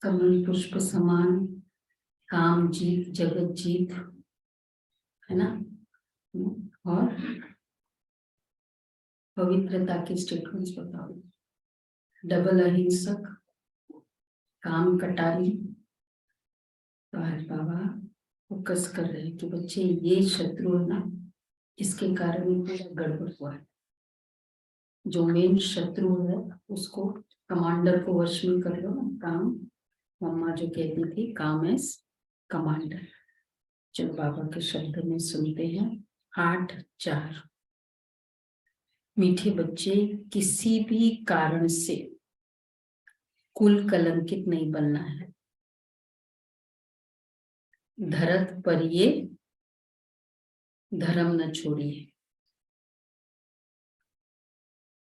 कमल पुष्प समान, काम जीत जगत जीत, है ना। और पवित्रता की स्टेटमेंट्स बताओ। डबल अहिंसक, काम कटारी। तो आज बाबा फोकस कर रहे हैं कि बच्चे ये शत्रु है ना, इसके कारण ही पूरा गड़बड़ हुआ है। जो मेन शत्रु है उसको, कमांडर को वश में कर लो ना। काम, मम्मा जो कहती थी, काम एज कमांडर। चलो बाबा के शब्द में सुनते हैं। 8:4। मीठे बच्चे, किसी भी कारण से कुल कलंकित नहीं बनना है। धरत पर ये धर्म न छोड़िए।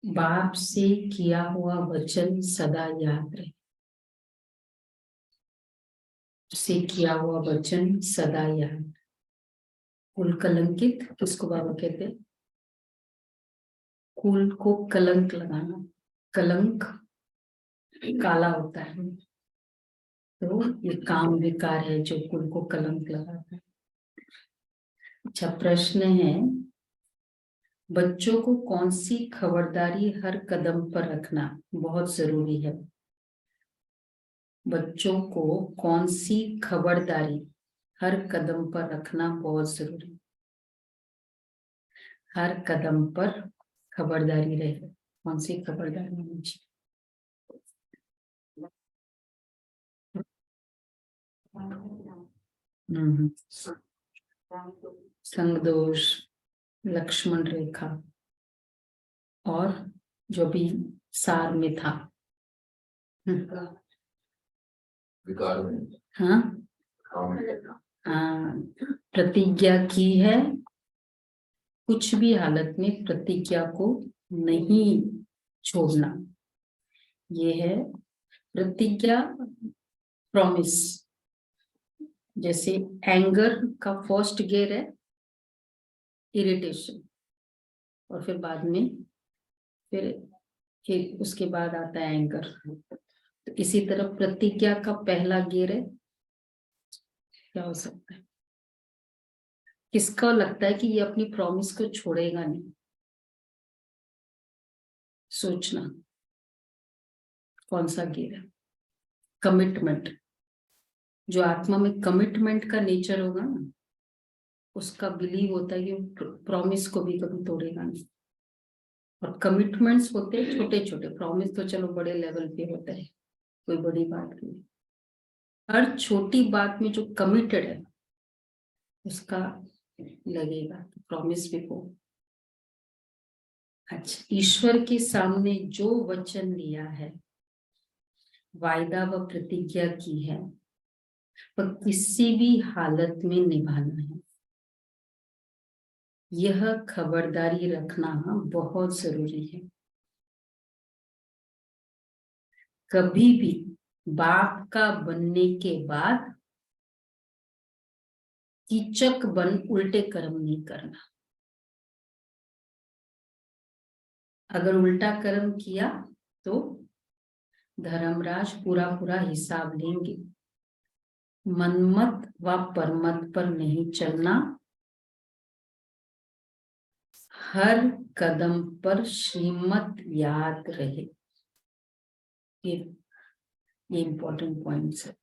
बाप से किया हुआ वचन सदा याद रहे। से किया हुआ वचन सदा याद। कुल कलंकित किसको बाबा कहते? कुल को कलंक लगाना। कलंक काला होता है, तो ये काम विकार है जो कुल को कलंक लगाता है। अच्छा, प्रश्न है, बच्चों को कौन सी खबरदारी हर कदम पर रखना बहुत जरूरी है? बच्चों को कौन सी खबरदारी हर कदम पर रखना बहुत जरूरी है? हर कदम पर खबरदारी रहे। कौन सी खबरदारी होनी चाहिए? संग दोष, लक्ष्मण रेखा, और जो भी सार में था। हाँ, प्रतिज्ञा की है, कुछ भी हालत में प्रतिज्ञा को नहीं छोड़ना। ये है प्रतिज्ञा, प्रॉमिस। जैसे एंगर का फर्स्ट गियर है इरिटेशन, और फिर बाद में फिर उसके बाद आता है एंगर। तो इसी तरह प्रतिज्ञा का पहला गियर है, क्या हो सकता है? किसका लगता है कि ये अपनी प्रॉमिस को छोड़ेगा नहीं? सोचना कौन सा गियर है। कमिटमेंट। जो आत्मा में कमिटमेंट का नेचर होगा ना, उसका बिलीव होता है कि प्रॉमिस को भी कभी तोड़ेगा नहीं। और कमिटमेंट्स होते हैं छोटे छोटे, प्रॉमिस तो चलो बड़े लेवल पे होता है, कोई बड़ी बात नहीं। हर छोटी बात में जो कमिटेड है उसका लगेगा कि प्रॉमिस भी हो। अच्छा, ईश्वर के सामने जो वचन लिया है, वायदा व प्रतिज्ञा की है, वह किसी भी हालत में निभाना है। यह खबरदारी रखना बहुत जरूरी है। कभी भी बाप का बनने के बाद कीचक बन उल्टे कर्म नहीं करना। अगर उल्टा कर्म किया तो धर्मराज पूरा पूरा हिसाब लेंगे। मनमत व परमत पर नहीं चलना। हर कदम पर श्रीमत याद रहे। ये इंपॉर्टेंट पॉइंट्स है।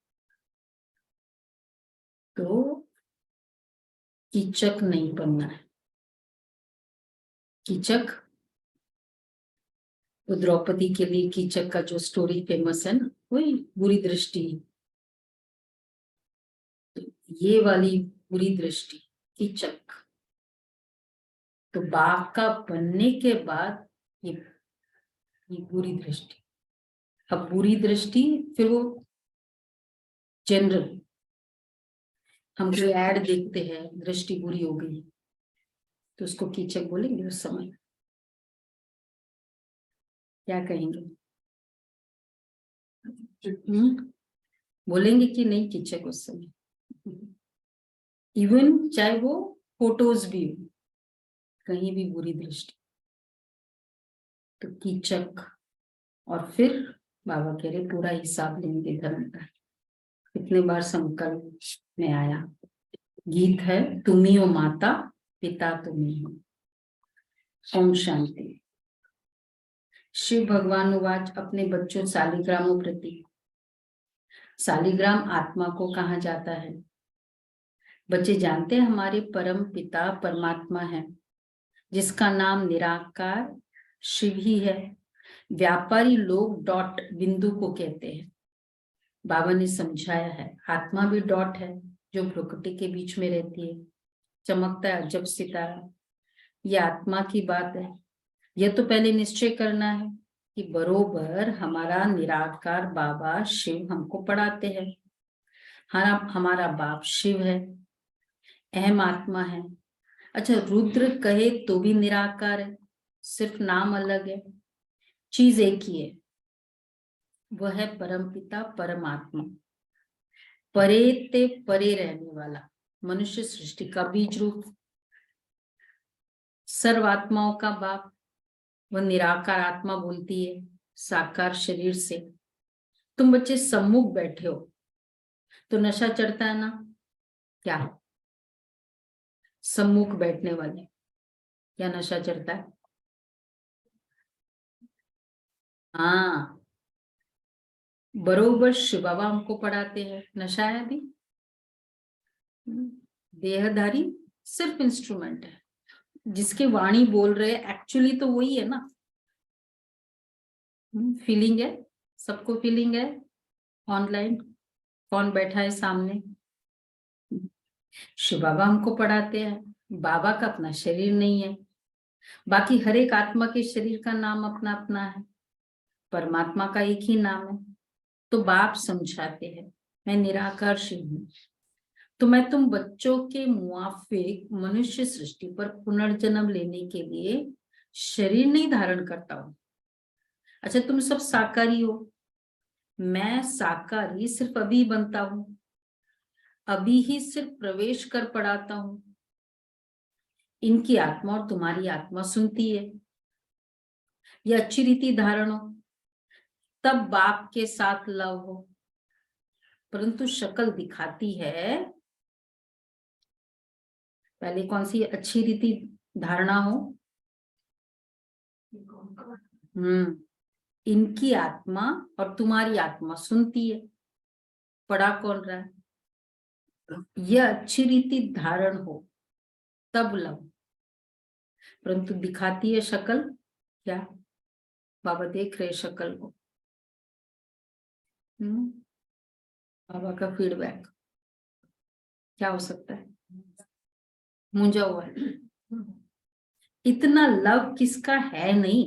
तो कीचक नहीं बनना है। कीचक, तो द्रौपदी के लिए कीचक का जो स्टोरी फेमस है ना, वही बुरी दृष्टि। तो ये वाली बुरी दृष्टि कीचक, तो बाप का बनने के बाद ये बुरी दृष्टि। अब बुरी दृष्टि फिर वो जनरल, हम जो ऐड देखते हैं, दृष्टि बुरी हो गई तो उसको कीचक बोलेंगे। उस समय क्या कहेंगे? बोलेंगे कि नहीं कीचक उस समय। इवन चाहे वो फोटोज भी हो, कहीं भी बुरी दृष्टि तो कीचक। और फिर बाबा कह रहे पूरा हिसाब लेंगे धर्म का। कितने बार संकल्प में आया। गीत है तुम्ही हो माता पिता तुम्ही हो। ओम शांति। शिव भगवान उवाच अपने बच्चों शालिग्रामों प्रति। शालिग्राम आत्मा को कहा जाता है। बच्चे जानते हैं हमारे परम पिता परमात्मा है, जिसका नाम निराकार शिव ही है। व्यापारी लोग डॉट बिंदु को कहते हैं। बाबा ने समझाया है आत्मा भी डॉट है, जो प्रकृति के बीच में रहती है, चमकता है अजब सितारा। यह आत्मा की बात है। यह तो पहले निश्चय करना है कि बरोबर हमारा निराकार बाबा शिव हमको पढ़ाते हैं। हमारा बाप शिव है, अहम आत्मा है। अच्छा, रुद्र कहे तो भी निराकार है, सिर्फ नाम अलग है, चीज एक ही है। वह है परमपिता परमात्मा, परे ते परे रहने वाला, मनुष्य सृष्टि का बीज रूप, सर्वात्माओं का बाप। वह निराकार आत्मा बोलती है साकार शरीर से। तुम बच्चे सम्मुख बैठे हो तो नशा चढ़ता है ना? क्या सम्मुख बैठने वाले क्या नशा चढ़ता है? हाँ, बरोबर शिव बाबा हमको पढ़ाते हैं। नशा है अभी, देहधारी सिर्फ इंस्ट्रूमेंट है। जिसके वाणी बोल रहे एक्चुअली तो वही है ना। फीलिंग है, सबको फीलिंग है। ऑनलाइन कौन बैठा है सामने? शिव बाबा हमको पढ़ाते हैं। बाबा का अपना शरीर नहीं है, बाकी हर एक आत्मा के शरीर का नाम अपना अपना है। परमात्मा का एक ही नाम है। तो बाप समझाते हैं मैं निराकार शिव हूँ, तो मैं तुम बच्चों के मुआफिक मनुष्य सृष्टि पर पुनर्जन्म लेने के लिए शरीर नहीं धारण करता हूँ। अच्छा, तुम सब साकारी हो, मैं साकारी सिर्फ अभी बनता हूँ, अभी ही सिर्फ प्रवेश कर पढ़ाता हूँ। इनकी आत्मा और तुम्हारी आत्मा सुनती है। ये अच्छी रीति धारण हो, तब बाप के साथ लव हो, परंतु शक्ल दिखाती है। पहले कौन सी अच्छी रीति धारणा हो? इनकी आत्मा और तुम्हारी आत्मा सुनती है। पढ़ा कौन रहा है? यह अच्छी रीति धारण हो तब लव, परंतु दिखाती है शक्ल क्या? बाबा देख रहे शक्ल को। बाबा का फीडबैक क्या हो सकता है? मुंजा हुआ है। इतना लव किसका है नहीं।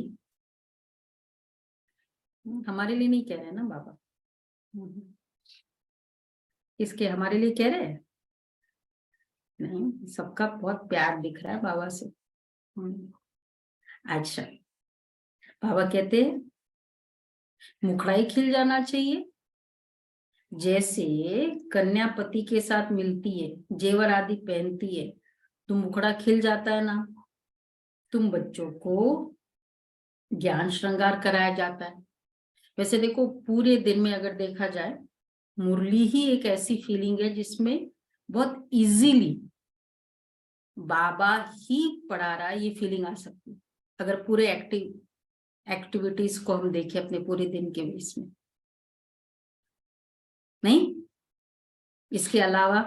हमारे लिए नहीं कह रहे हैं ना बाबा, किसके हमारे लिए कह रहे हैं? नहीं, सबका बहुत प्यार दिख रहा है बाबा से। अच्छा, बाबा कहते हैं मुखड़ाई खिल जाना चाहिए। जैसे कन्या पति के साथ मिलती है, जेवर आदि पहनती है, तो मुखड़ा खिल जाता है ना। तुम बच्चों को ज्ञान श्रृंगार कराया जाता है। वैसे देखो, पूरे दिन में अगर देखा जाए, मुरली ही एक ऐसी फीलिंग है जिसमें बहुत इजीली बाबा ही पढ़ा रहा है, ये फीलिंग आ सकती है अगर पूरे एक्टिविटीज को हम देखें अपने पूरे दिन के बीच में। नहीं, इसके अलावा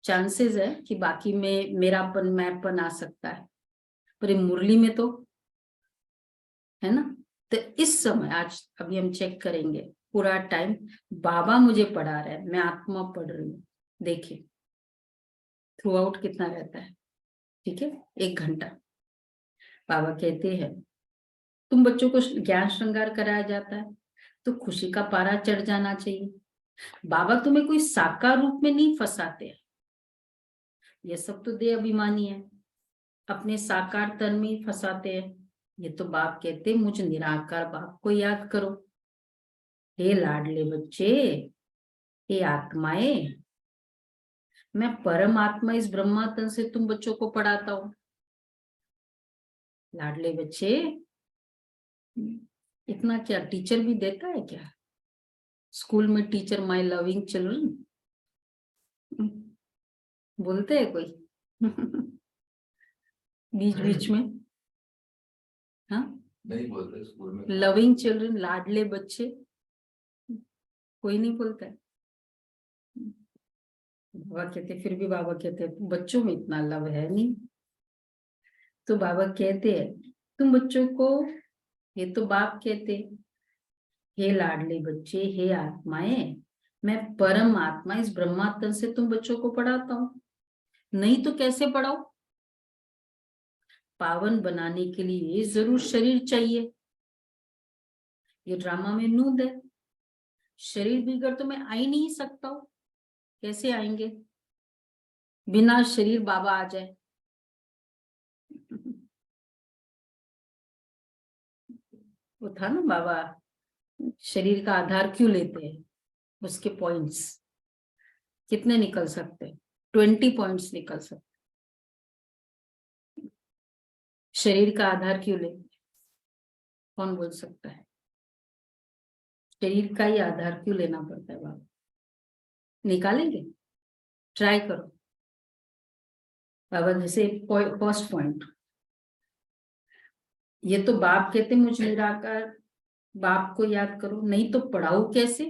चांसेस है कि बाकी में मेरापन मैंपन आ सकता है, पर मुरली में तो है ना। तो इस समय आज अभी हम चेक करेंगे पूरा टाइम बाबा मुझे पढ़ा रहा है, मैं आत्मा पढ़ रही हूँ। देखिए थ्रू आउट कितना रहता है। ठीक है, 1 घंटा। बाबा कहते हैं तुम बच्चों को ज्ञान श्रृंगार कराया जाता है तो खुशी का पारा चढ़ जाना चाहिए। बाबा तुम्हें कोई साकार रूप में नहीं फंसाते। ये सब तो दे अभिमानी है, अपने साकार तन में ही फंसाते हैं। ये तो बाप कहते मुझ निराकार बाप को याद करो। हे लाडले बच्चे, हे आत्माएं, मैं परमात्मा इस ब्रह्मा तन से तुम बच्चों को पढ़ाता हूँ। लाडले बच्चे, इतना क्या टीचर भी देता है क्या? स्कूल में टीचर माय लविंग चिल्ड्रन बोलते हैं कोई? बीच बीच में, हाँ नहीं बोलते स्कूल में। लविंग चिल्ड्रन, लाडले बच्चे, कोई नहीं बोलता है। बाबा कहते, फिर भी बाबा कहते बच्चों में इतना लव है नहीं। तो बाबा कहते हैं तुम बच्चों को, ये तो बाप कहते, हे लाडले बच्चे, हे आत्माएं, मैं परम आत्मा इस ब्रह्मात्म से तुम बच्चों को पढ़ाता हूँ। नहीं तो कैसे पढ़ाओ? पावन बनाने के लिए जरूर शरीर चाहिए। ये ड्रामा में नूद है। शरीर बिगड़ तो मैं आ ही नहीं सकता हूँ। कैसे आएंगे? बिना शरीर बाबा आ जाए। वो था ना बाबा, शरीर का आधार क्यों लेते हैं? उसके पॉइंट्स कितने निकल सकते हैं? 20 पॉइंट्स निकल सकते। शरीर का आधार क्यों लेते? कौन बोल सकता है? शरीर का ही आधार क्यों लेना पड़ता है बाबा? निकालेंगे? ट्राई करो। बाबा जैसे फर्स्ट पॉइंट, ये तो बाप कहते मुझे निराकार बाप को याद करो। नहीं तो पढ़ाओ कैसे?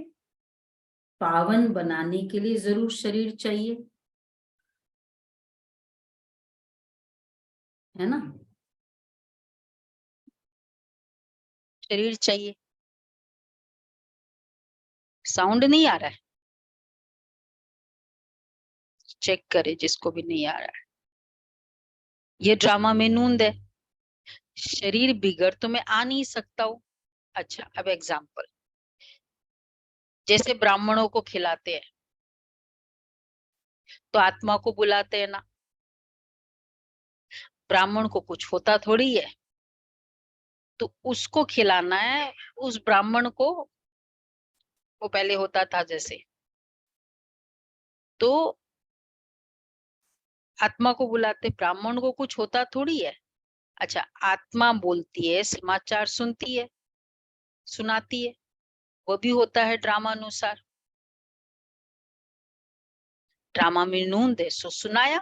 पावन बनाने के लिए जरूर शरीर चाहिए, है ना? शरीर चाहिए। साउंड नहीं आ रहा है? चेक करे जिसको भी नहीं आ रहा है। ये ड्रामा में नूंद है। शरीर बिगड़ तो मैं आ नहीं सकता हूँ। अच्छा, अब एग्जाम्पल, जैसे ब्राह्मणों को खिलाते हैं तो आत्मा को बुलाते हैं ना। ब्राह्मण को कुछ होता थोड़ी है, तो उसको खिलाना है उस ब्राह्मण को। वो पहले होता था जैसे, तो आत्मा को बुलाते, ब्राह्मण को कुछ होता थोड़ी है। अच्छा, आत्मा बोलती है, समाचार सुनती है, सुनाती है, वो भी होता है ड्रामा अनुसार। ड्रामा में नूंद है सो सुनाया।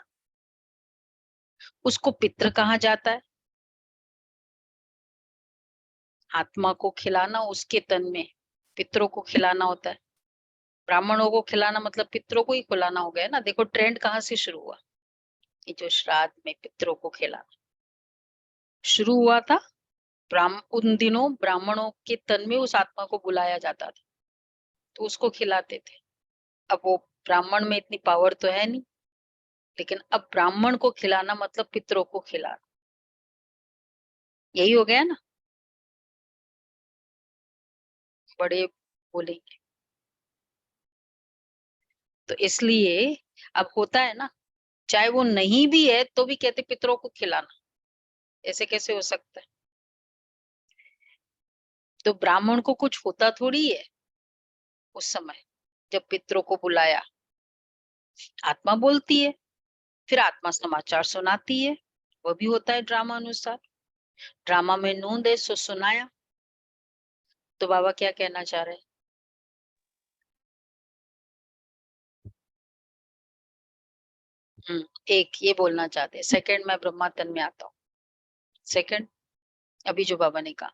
उसको पितृ कहा जाता है। आत्मा को खिलाना उसके तन में, पितरों को खिलाना होता है। ब्राह्मणों को खिलाना मतलब पितरों को ही खिलाना हो गया ना। देखो ट्रेंड कहाँ से शुरू हुआ, ये जो श्राद्ध में पितरों को खिलाना शुरू हुआ था। उन दिनों ब्राह्मणों के तन में उस आत्मा को बुलाया जाता था, तो उसको खिलाते थे। अब वो ब्राह्मण में इतनी पावर तो है नहीं, लेकिन अब ब्राह्मण को खिलाना मतलब पितरों को खिलाना, यही हो गया ना। बड़े बोलेंगे तो इसलिए अब होता है ना, चाहे वो नहीं भी है तो भी कहते पितरों को खिलाना। ऐसे कैसे हो सकता है? तो ब्राह्मण को कुछ होता थोड़ी है उस समय जब पितरों को बुलाया। आत्मा बोलती है, फिर आत्मा समाचार सुनाती है, वो भी होता है ड्रामा अनुसार। ड्रामा में नूंद है सो सुनाया। तो बाबा क्या कहना चाह रहे हैं? एक ये बोलना चाहते हैं। सेकंड, मैं ब्रह्मा तन में आता हूँ। सेकंड, अभी जो बाबा ने कहा,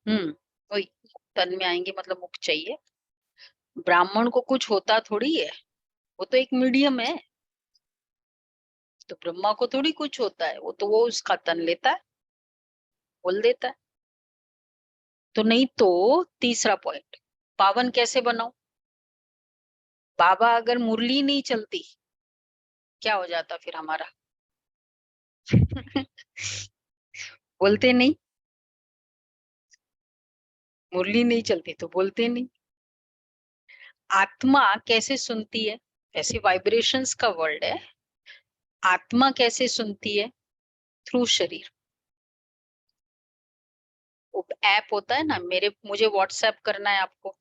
वही तन में आएंगे मतलब मुख चाहिए। ब्राह्मण को कुछ होता थोड़ी है, वो तो एक मीडियम है। तो ब्रह्मा को थोड़ी कुछ होता है, वो तो वो उसका तन लेता है, बोल देता है। तो नहीं तो तीसरा पॉइंट, पावन कैसे बनाओ? बाबा अगर मुरली नहीं चलती क्या हो जाता फिर हमारा? बोलते नहीं, मुरली नहीं चलती तो बोलते नहीं। आत्मा कैसे सुनती है? ऐसे वाइब्रेशंस का वर्ल्ड है। आत्मा कैसे सुनती है? थ्रू शरीर। वो ऐप होता है ना, मुझे व्हाट्सएप करना है आपको,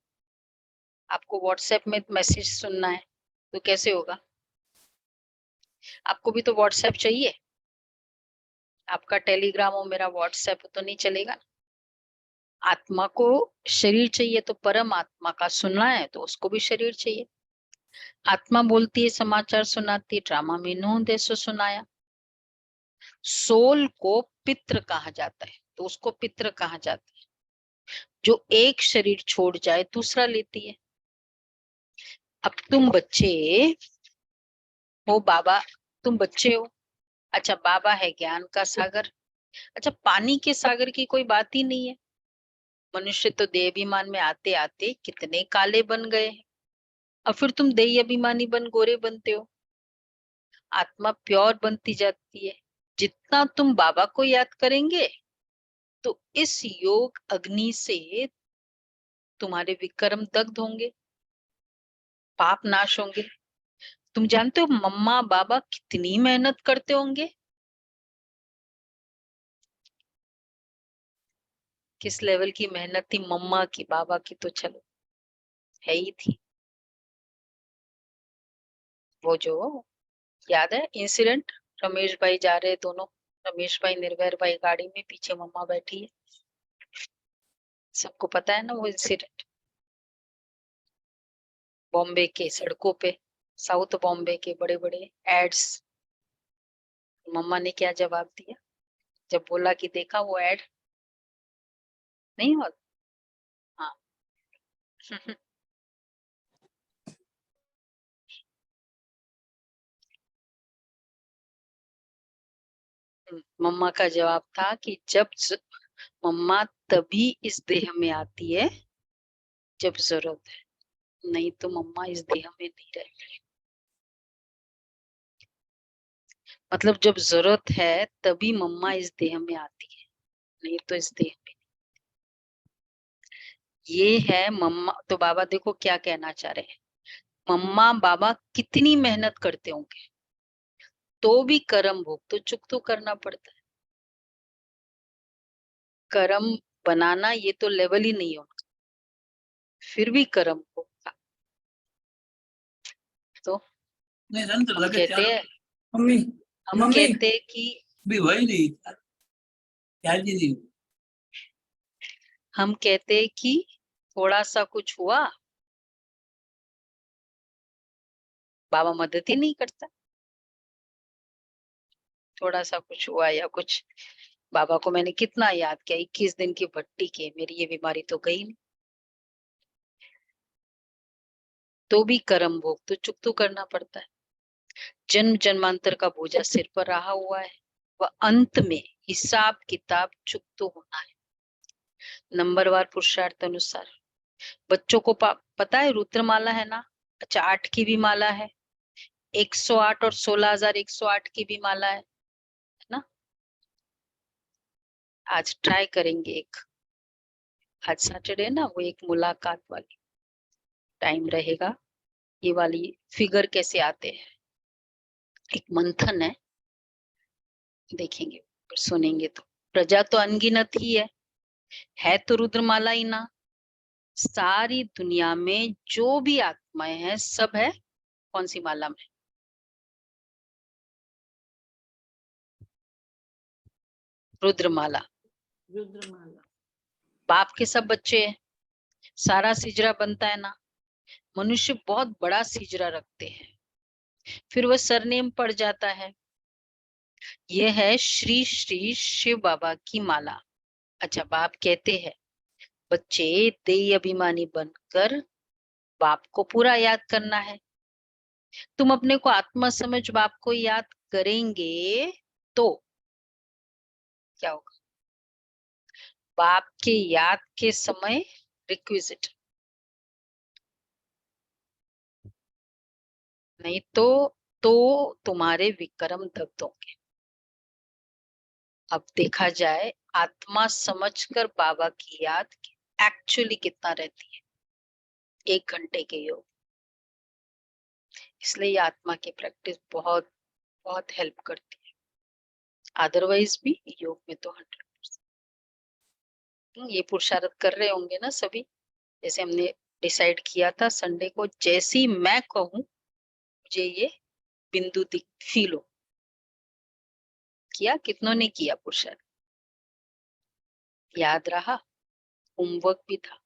आपको व्हाट्सएप में मैसेज सुनना है, तो कैसे होगा? आपको भी तो व्हाट्सएप चाहिए। आपका टेलीग्राम हो, मेरा व्हाट्सएप तो नहीं चलेगा। आत्मा को शरीर चाहिए तो परम आत्मा का सुनना है तो उसको भी शरीर चाहिए। आत्मा बोलती है, समाचार सुनाती है, ड्रामा में इन्होंने सो सुनाया। सोल को पितृ कहा जाता है, तो उसको पितृ कहा जाता है जो एक शरीर छोड़ जाए दूसरा लेती है। अब तुम बच्चे हो, बाबा तुम बच्चे हो। अच्छा, बाबा है ज्ञान का सागर। अच्छा, पानी के सागर की कोई बात ही नहीं है। मनुष्य तो देह अभिमान में आते आते कितने काले बन गए हैं, और फिर तुम देह अभिमानी बन गोरे बनते हो। आत्मा प्योर बनती जाती है। जितना तुम बाबा को याद करेंगे तो इस योग अग्नि से तुम्हारे विक्रम दग्ध होंगे, पाप नाश होंगे। तुम जानते हो मम्मा बाबा कितनी मेहनत करते होंगे? किस लेवल की मेहनत थी मम्मा की, बाबा की तो चलो है ही थी। वो जो याद है इंसिडेंट, रमेश भाई जा रहे दोनों, रमेश भाई निर्भय भाई गाड़ी में, पीछे मम्मा बैठी है। सबको पता है ना वो इंसिडेंट। बॉम्बे के सड़कों पे, साउथ बॉम्बे के बड़े बड़े एड्स। मम्मा ने क्या जवाब दिया जब बोला कि देखा वो एड? नहीं हुआ? हाँ। मम्मा का जवाब था कि मम्मा तभी इस देह में आती है जब जरूरत है, नहीं तो मम्मा इस देह में नहीं रहती। मतलब जब जरूरत है तभी मम्मा इस देह में आती है, नहीं तो इस देह में। ये है मम्मा। तो बाबा देखो क्या कहना चाह रहे हैं, मम्मा बाबा कितनी मेहनत करते होंगे तो भी कर्म भोग तो चुक तो करना पड़ता है। कर्म बनाना ये तो लेवल ही नहीं है उनका, फिर भी कर्म भोग का। तो नहीं रंग हम लगे कहते हैं, मम्मी हम मम्मी कहते हैं कि भी वही नहीं क्या दीदी हम कहते हैं कि थोड़ा सा कुछ हुआ बाबा मदद ही नहीं करता। थोड़ा सा कुछ हुआ या कुछ, बाबा को मैंने कितना याद किया, 21 दिन की भट्टी के, मेरी ये बीमारी तो गई नहीं। तो भी कर्म भोग तो चुक तो करना पड़ता है। जन्म जन्मांतर का बोझा सिर पर रहा हुआ है, वह अंत में हिसाब किताब चुक तो होना है, नंबरवार पुरुषार्थ अनुसार। बच्चों को पता है रुद्रमाला है ना? अच्छा, 8 की भी माला है, 108 और 16,108 की भी माला है ना? आज ट्राई करेंगे एक, आज सैटरडे ना, वो एक मुलाकात वाली टाइम रहेगा। ये वाली फिगर कैसे आते हैं, एक मंथन देखेंगे, सुनेंगे तो। प्रजा तो अनगिनत ही है तो रुद्रमाला ही ना। सारी दुनिया में जो भी आत्माएं हैं सब है कौन सी माला में? रुद्रमाला। रुद्रमाला। बाप के सब बच्चे हैं, सारा सिजरा बनता है ना। मनुष्य बहुत बड़ा सिजरा रखते हैं, फिर वह सरनेम पड़ जाता है। यह है श्री श्री शिव बाबा की माला। अच्छा, बाप कहते हैं बच्चे देह अभिमानी बनकर बाप को पूरा याद करना है। तुम अपने को आत्मा समझ बाप को याद करेंगे तो क्या होगा? बाप के याद के समय रिक्विजिट, नहीं तो तुम्हारे विक्रम दग्ध होंगे। अब देखा जाए आत्मा समझकर बाबा की याद एक्चुअली कितना रहती है, 1 घंटे के योग। इसलिए ये आत्मा की प्रैक्टिस बहुत बहुत हेल्प करती है, अदरवाइज भी योग में तो 100%। ये पुरुषार्थ कर रहे होंगे ना सभी, जैसे हमने डिसाइड किया था संडे को, जैसी मैं कहूँ मुझे ये बिंदु फील हो। किया कितनों ने किया पुरुषार्थ? याद रहा? होमवर्क भी था।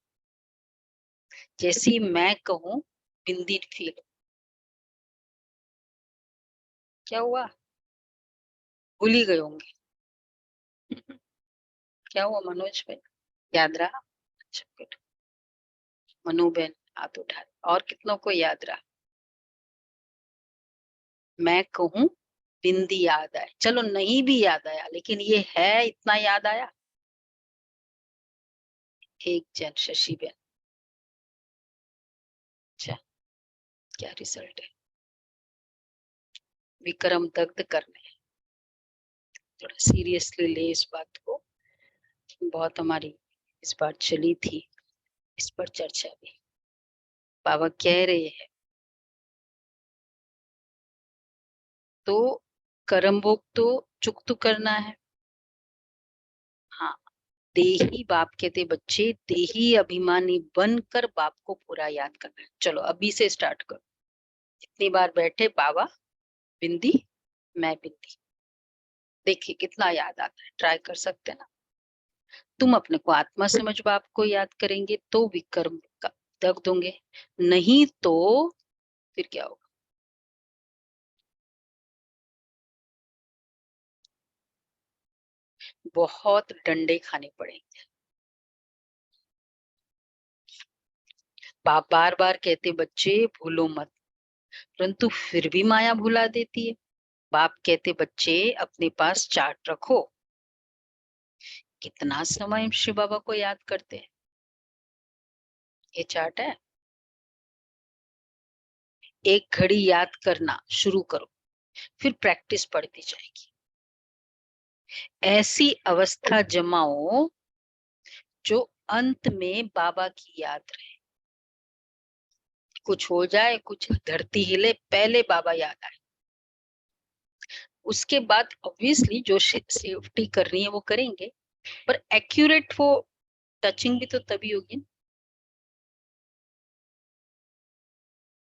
जैसे ही मैं कहूँ बिंदी फील, क्या हुआ, भूल ही गए होंगे। क्या हुआ मनोज भाई, याद रहा? अच्छा गुड। मनु बहन हाथ उठा, और कितनों को याद रहा? मैं कहूँ बिंदी याद आए, चलो नहीं भी याद आया लेकिन ये है इतना याद आया। एक जन शशि बहन, अच्छा क्या रिजल्ट है? विक्रम दग्ध करने, थोड़ा सीरियसली ले इस बात को, बहुत हमारी इस बार चली थी, इस पर चर्चा भी। बाबा कह रहे हैं तो कर्म भोग तो चुक्त करना है। हाँ, देही बाप कहते बच्चे, देही अभिमानी बनकर बाप को पूरा याद करना है। चलो अभी से स्टार्ट करो। इतनी बार बैठे बाबा बिंदी, मैं बिंदी, देखिए कितना याद आता है, ट्राई कर सकते हैं ना। तुम अपने को आत्मा समझ बाप को याद करेंगे तो विक्रम का दग दोगे, नहीं तो फिर क्या होगा? बहुत डंडे खाने पड़ेंगे। बाप बार बार कहते बच्चे भूलो मत, परंतु फिर भी माया भुला देती है। बाप कहते बच्चे अपने पास चार्ट रखो। कितना समय शिव बाबा को याद करते हैं? ये चार्ट है। एक घड़ी याद करना शुरू करो, फिर प्रैक्टिस बढ़ती जाएगी। ऐसी अवस्था जमाओ जो अंत में बाबा की याद रहे। कुछ हो जाए, कुछ धरती हिले, पहले बाबा याद आए। उसके बाद ऑब्वियसली जो सेफ्टी करनी है वो करेंगे, पर एक्यूरेट वो टचिंग भी तो तभी होगी।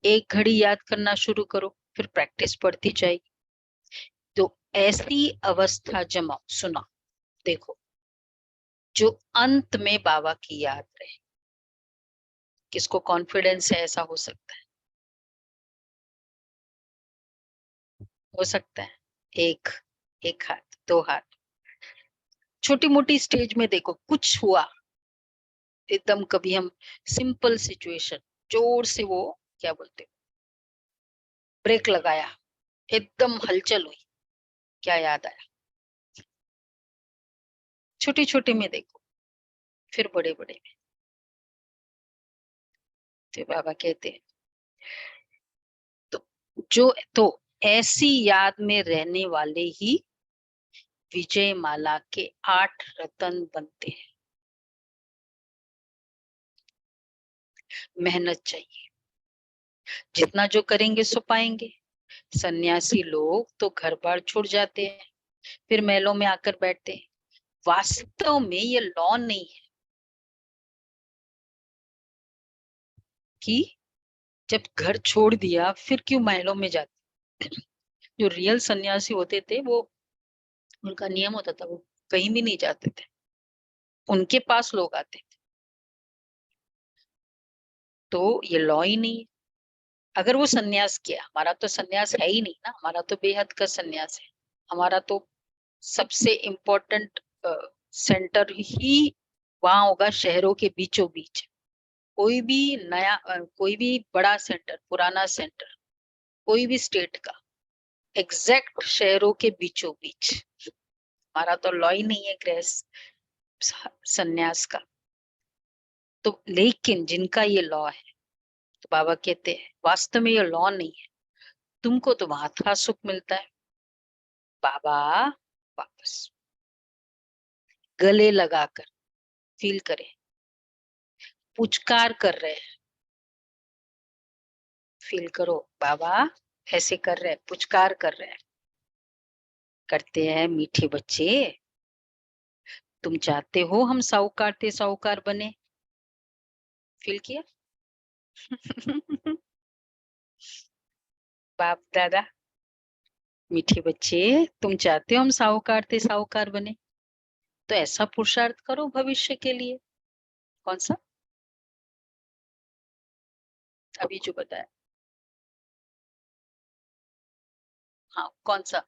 एक घड़ी याद करना शुरू करो, फिर प्रैक्टिस बढ़ती जाएगी। तो ऐसी अवस्था जमाओ, सुना देखो, जो अंत में बाबा की याद रहे। किसको कॉन्फिडेंस है ऐसा हो सकता है? हो सकता है एक एक हाथ, दो हाथ। छोटी मोटी स्टेज में देखो, कुछ हुआ एकदम, कभी हम सिंपल सिचुएशन, जोर से वो क्या बोलते, ब्रेक लगाया, एकदम हलचल हुई, क्या याद आया? छोटी छोटी में देखो, फिर बड़े बड़े में। तो बाबा कहते हैं तो जो तो ऐसी याद में रहने वाले ही विजय माला के 8 रतन बनते हैं। मेहनत चाहिए, जितना जो करेंगे सो पाएंगे। सन्यासी लोग तो घर बार छोड़ जाते हैं, फिर महलों में आकर बैठते हैं। वास्तव में ये लॉ नहीं है कि जब घर छोड़ दिया फिर क्यों महलों में जाते। जो रियल सन्यासी होते थे वो, उनका नियम होता था, वो कहीं भी नहीं जाते थे, उनके पास लोग आते थे। तो ये लॉ ही नहीं है। अगर वो सन्यास किया, हमारा तो सन्यास है ही नहीं ना, हमारा तो बेहद का सन्यास है। हमारा तो सबसे इम्पोर्टेंट सेंटर ही वहां होगा, शहरों के बीचों बीच। कोई भी नया कोई भी बड़ा सेंटर, पुराना सेंटर, कोई भी स्टेट का एग्जैक्ट शहरों के बीचों बीच। हमारा तो लॉ ही नहीं है गृहस्थ सन्यास का। तो लेकिन जिनका ये लॉ है, तो बाबा कहते हैं वास्तव में ये लॉ नहीं है। तुमको तो वहां था सुख मिलता है। बाबा वापस गले लगाकर फील करे, पुचकार कर रहे हैं, फील करो बाबा ऐसे कर रहे हैं, पुचकार कर रहे हैं। करते हैं मीठे बच्चे, तुम चाहते हो हम साहूकार थे साहूकार बने। फील किया? बाप दादा, मीठे बच्चे, तुम चाहते हो हम साहूकार थे साहूकार बने, तो ऐसा पुरुषार्थ करो भविष्य के लिए। कौन सा? अभी जो बताया, हाँ कौन सा?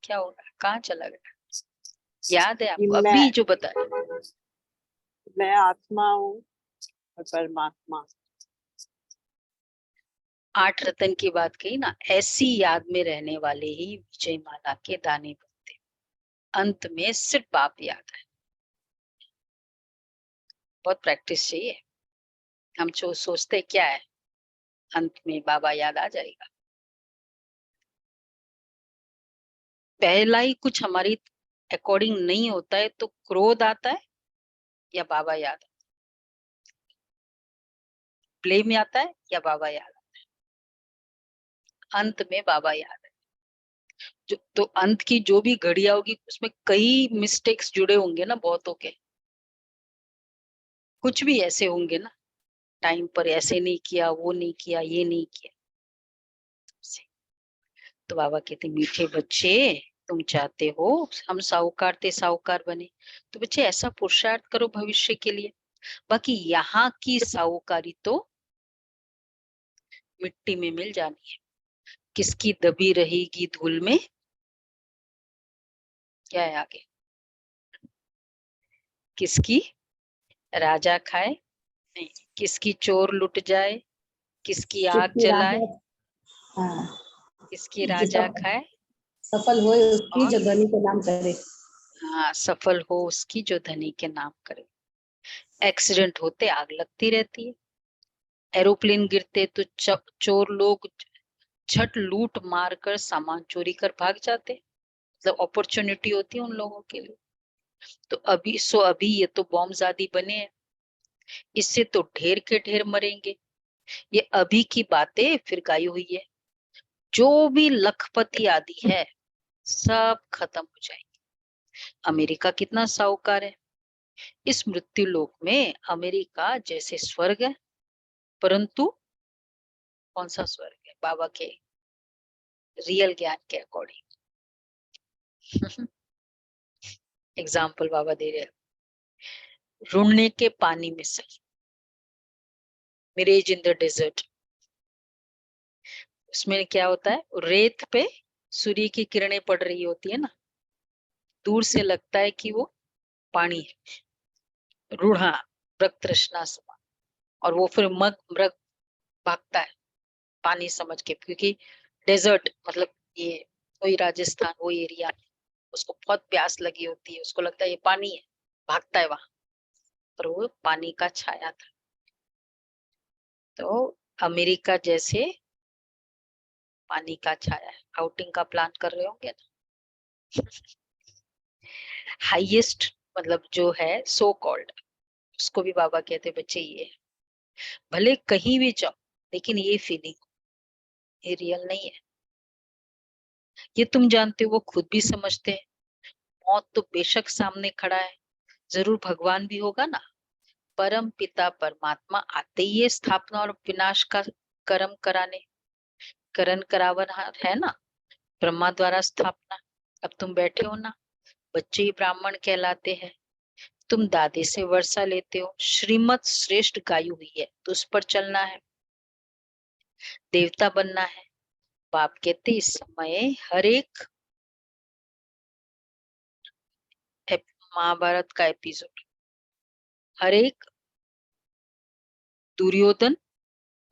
क्या हो रहा है, कहाँ चला गया? याद है कि आपको अभी जो बताया? मैं आत्मा हूँ और परमात्मा। 8 रतन की बात कही ना, ऐसी याद में रहने वाले ही विजय माला के दानी बनते। अंत में सिर्फ बाप याद है। बहुत प्रैक्टिस चाहिए। हम जो सोचते क्या है, अंत में बाबा याद आ जाएगा। पहला ही कुछ हमारी अकॉर्डिंग नहीं होता है तो क्रोध आता है या बाबा याद आता है? ब्लेम आता है या बाबा याद आता है? अंत में बाबा याद है। जो तो अंत की जो भी घड़ियां होगी उसमें कई मिस्टेक्स जुड़े होंगे ना, बहुतों के। कुछ भी ऐसे होंगे ना, टाइम पर ऐसे नहीं किया, वो नहीं किया, ये नहीं किया। तो बाबा कहते मीठे बच्चे, तुम चाहते हो हम साहूकार ते साहूकार बने, तो बच्चे ऐसा पुरुषार्थ करो भविष्य के लिए। बाकी यहाँ की साहूकारी तो मिट्टी में मिल जानी है। किसकी दबी रहेगी धूल में? क्या है आगे? किसकी राजा खाए, नहीं, किसकी चोर लुट जाए, किसकी आग जिसकी जलाए, राजा, हाँ, किसकी जो राजा खाए सफल होए उसकी और जो धनी के नाम करे। हाँ, सफल हो उसकी जो धनी के नाम करे। एक्सीडेंट होते आग लगती रहती है, एरोप्लेन गिरते तो चोर लोग झट लूट मार कर सामान चोरी कर भाग जाते। मतलब अपॉर्चुनिटी होती है उन लोगों के लिए। तो अभी ये तो बॉम्ब आदि बने हैं, इससे तो ढेर के ढेर मरेंगे। ये अभी की बातें फिर गाई हुई है। जो भी लखपति आदि है सब खत्म हो जाएंगे। अमेरिका कितना साहूकार है। इस मृत्यु लोक में अमेरिका जैसे स्वर्ग है, परंतु कौन सा स्वर्ग है? बाबा के रियल ज्ञान के अकॉर्डिंग। एग्जाम्पल बाबा दे रहे हैं, रुड़ने के पानी में से, मिरेज इन द डेजर्ट। उसमें क्या होता है, रेत पे सूर्य की किरणें पड़ रही होती है ना, दूर से लगता है कि वो पानी है, रूढ़ा मृग तृष्णा समा, और वो फिर मृग भागता है पानी समझ के, क्योंकि डेजर्ट मतलब ये वही राजस्थान वो एरिया, उसको बहुत प्यास लगी होती है, उसको लगता है ये पानी है, भागता है वहां, पर वो पानी का छाया था। तो अमेरिका जैसे पानी का छाया है। आउटिंग का प्लान कर रहे होंगे ना। हाईएस्ट मतलब जो है सो कॉल्ड, उसको भी बाबा कहते बच्चे ये है। भले कहीं भी जाओ लेकिन ये फीलिंग ये रियल नहीं है। ये तुम जानते हो, वो खुद भी समझते हैं। मौत तो बेशक सामने खड़ा है, जरूर भगवान भी होगा ना। परम पिता परमात्मा आते ही है स्थापना और विनाश का कर्म कराने। करण करावन है ना, ब्रह्मा द्वारा स्थापना। अब तुम बैठे हो ना, बच्चे ही ब्राह्मण कहलाते हैं। तुम दादे से वर्षा लेते हो, श्रीमत श्रेष्ठ गायु हुई है तो उस पर चलना है, देवता बनना है। बाप कहते इस समय हर एक महाभारत का एपिसोड, हर एक दुर्योधन